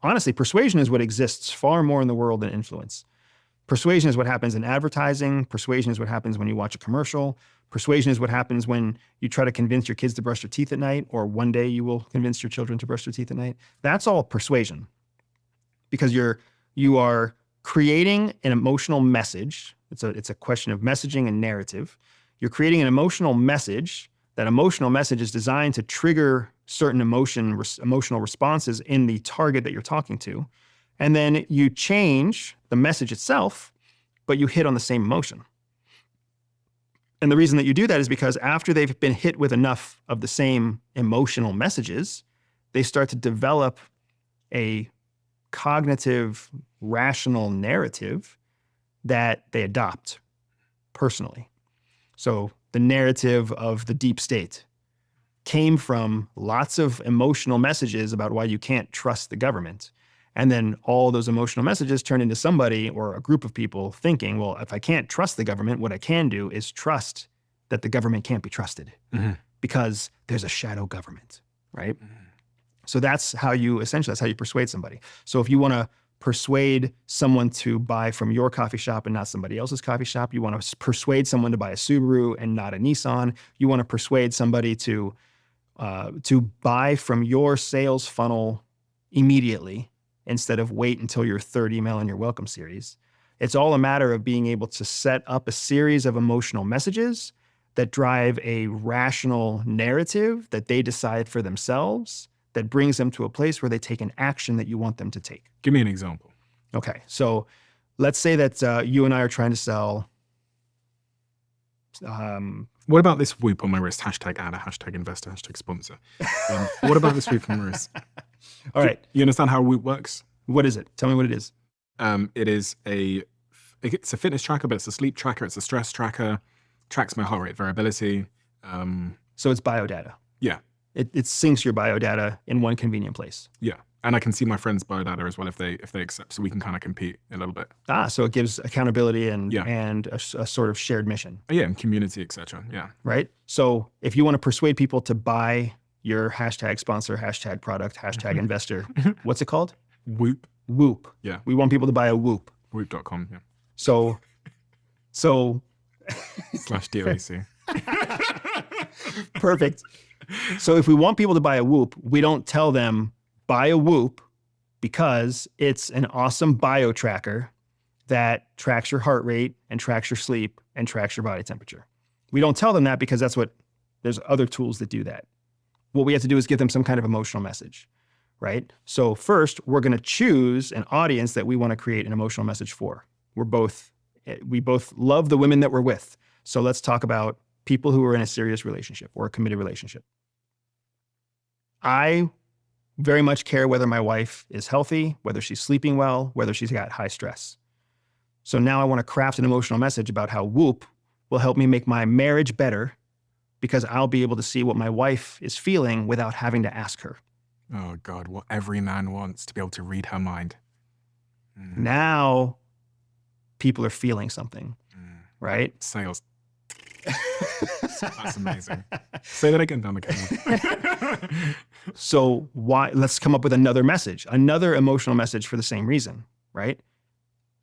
honestly, persuasion is what exists far more in the world than influence. Persuasion is what happens in advertising. Persuasion is what happens when you watch a commercial. Persuasion is what happens when you try to convince your kids to brush their teeth at night, or one day you will convince your children to brush their teeth at night. That's all persuasion, because you are creating an emotional message. It's a question of messaging and narrative. You're creating an emotional message. That emotional message is designed to trigger certain emotional responses in the target that you're talking to. And then you change the message itself, but you hit on the same emotion. And the reason that you do that is because after they've been hit with enough of the same emotional messages, they start to develop a cognitive, rational narrative that they adopt personally. So the narrative of the deep state came from lots of emotional messages about why you can't trust the government. And then all those emotional messages turn into somebody or a group of people thinking, well, if I can't trust the government, what I can do is trust that the government can't be trusted because there's a shadow government, right? So that's how you persuade somebody. So if you want to persuade someone to buy from your coffee shop and not somebody else's coffee shop, you want to persuade someone to buy a Subaru and not a Nissan, you want to persuade somebody to buy from your sales funnel immediately, instead of wait until your third email in your welcome series. It's all a matter of being able to set up a series of emotional messages that drive a rational narrative that they decide for themselves, that brings them to a place where they take an action that you want them to take. Give me an example. Okay, so let's say that you and I are trying to sell. What about this whoop on my wrist? Hashtag ad, hashtag investor, hashtag sponsor. What about this whoop on my wrist? All right. You understand how Whoop works? What is it? Tell me what it is. It's a fitness tracker, but it's a sleep tracker. It's a stress tracker. Tracks my heart rate variability. So it's biodata. Yeah. It syncs your biodata in one convenient place. Yeah. And I can see my friends' biodata as well if they accept, so we can kind of compete a little bit. So it gives accountability and a sort of shared mission. Yeah, and community, etc. Yeah. Right? So if you want to persuade people to buy your hashtag sponsor, hashtag product, hashtag investor, what's it called? Whoop. Whoop. Yeah. We want people to buy a Whoop. Whoop.com, yeah. So /DOAC. Perfect. So if we want people to buy a Whoop, we don't tell them buy a Whoop because it's an awesome bio tracker that tracks your heart rate and tracks your sleep and tracks your body temperature. We don't tell them that because there's other tools that do that. What we have to do is give them some kind of emotional message, right? So first, we're going to choose an audience that we want to create an emotional message for. We both love the women that we're with. So let's talk about people who are in a serious relationship or a committed relationship. I very much care whether my wife is healthy, whether she's sleeping well, whether she's got high stress. So now I want to craft an emotional message about how Whoop will help me make my marriage better because I'll be able to see what my wife is feeling without having to ask her. Oh God, what every man wants, to be able to read her mind. Now people are feeling something, right? Sales. That's amazing. Say that again down the camera. So let's come up with another message, another emotional message for the same reason, right?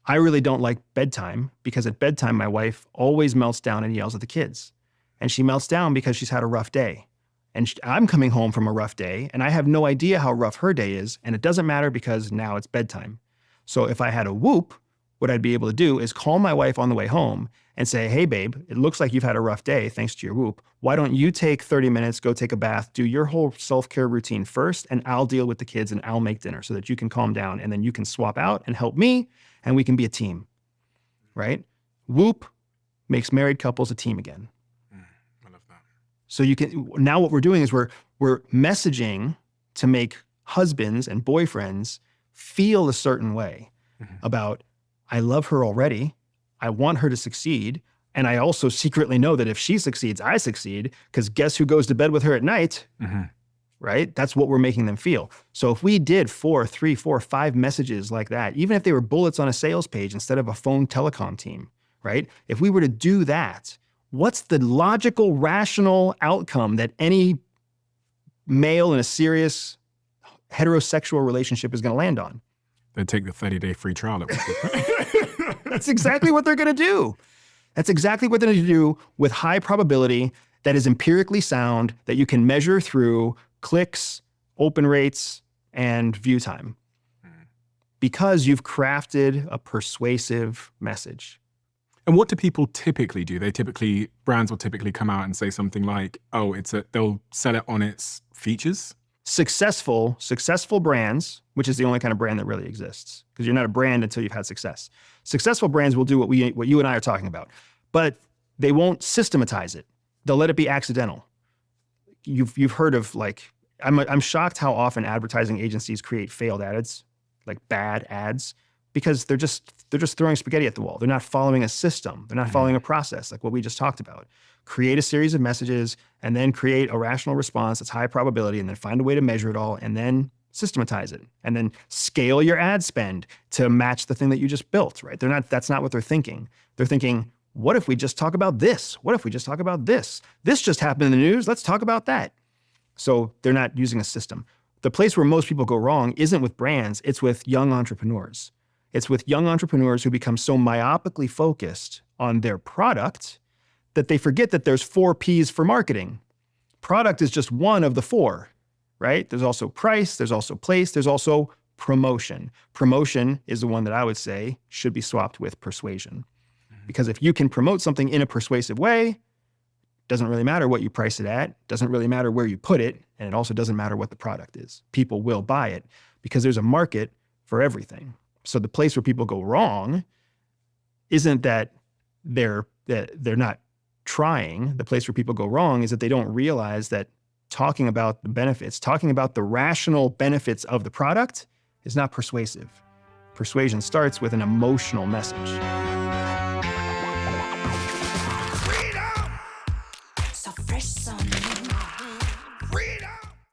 I really don't like bedtime because at bedtime, my wife always melts down and yells at the kids. And she melts down because she's had a rough day. And I'm coming home from a rough day and I have no idea how rough her day is. And it doesn't matter because now it's bedtime. So if I had a Whoop, what I'd be able to do is call my wife on the way home and say, hey, babe, it looks like you've had a rough day thanks to your Whoop. Why don't you take 30 minutes, go take a bath, do your whole self-care routine first, and I'll deal with the kids and I'll make dinner so that you can calm down and then you can swap out and help me and we can be a team, right? Whoop makes married couples a team again. I love that. So now what we're doing is we're messaging to make husbands and boyfriends feel a certain way about, I love her already. I want her to succeed. And I also secretly know that if she succeeds, I succeed, because guess who goes to bed with her at night? Right? That's what we're making them feel. So if we did 4, 5 messages like that, even if they were bullets on a sales page instead of a phone telecom team, right? If we were to do that, what's the logical, rational outcome that any male in a serious heterosexual relationship is going to land on. They take the 30-day free trial. That That's exactly what they're going to do. That's exactly what they're going to do with high probability that is empirically sound, that you can measure through clicks, open rates, and view time. Because you've crafted a persuasive message. And what do people typically do? Brands will typically come out and say something like, oh, they'll sell it on its features. Successful brands, which is the only kind of brand that really exists, because you're not a brand until you've had success. Successful brands will do what you and I are talking about, but they won't systematize it. They'll let it be accidental. You've heard of, like, I'm shocked how often advertising agencies create failed ads, like bad ads, because they're just throwing spaghetti at the wall. They're not following a system. They're not following a process, like what we just talked about. Create a series of messages and then create a rational response that's high probability, and then find a way to measure it all, and then systematize it, and then scale your ad spend to match the thing that you just built, right? That's not what they're thinking. They're thinking, what if we just talk about this? What if we just talk about this? This just happened in the news. Let's talk about that. So they're not using a system. The place where most people go wrong isn't with brands, it's with young entrepreneurs. It's with young entrepreneurs who become so myopically focused on their product that they forget that there's 4 Ps for marketing. Product is just one of the 4, right? There's also price, there's also place, there's also promotion. Promotion is the one that I would say should be swapped with persuasion. Because if you can promote something in a persuasive way, doesn't really matter what you price it at, doesn't really matter where you put it, and it also doesn't matter what the product is. People will buy it because there's a market for everything. So the place where people go wrong isn't that they're not trying. The place where people go wrong is that they don't realize that talking about the benefits, talking about the rational benefits of the product is not persuasive. Persuasion starts with an emotional message. So fresh on me. Freedom.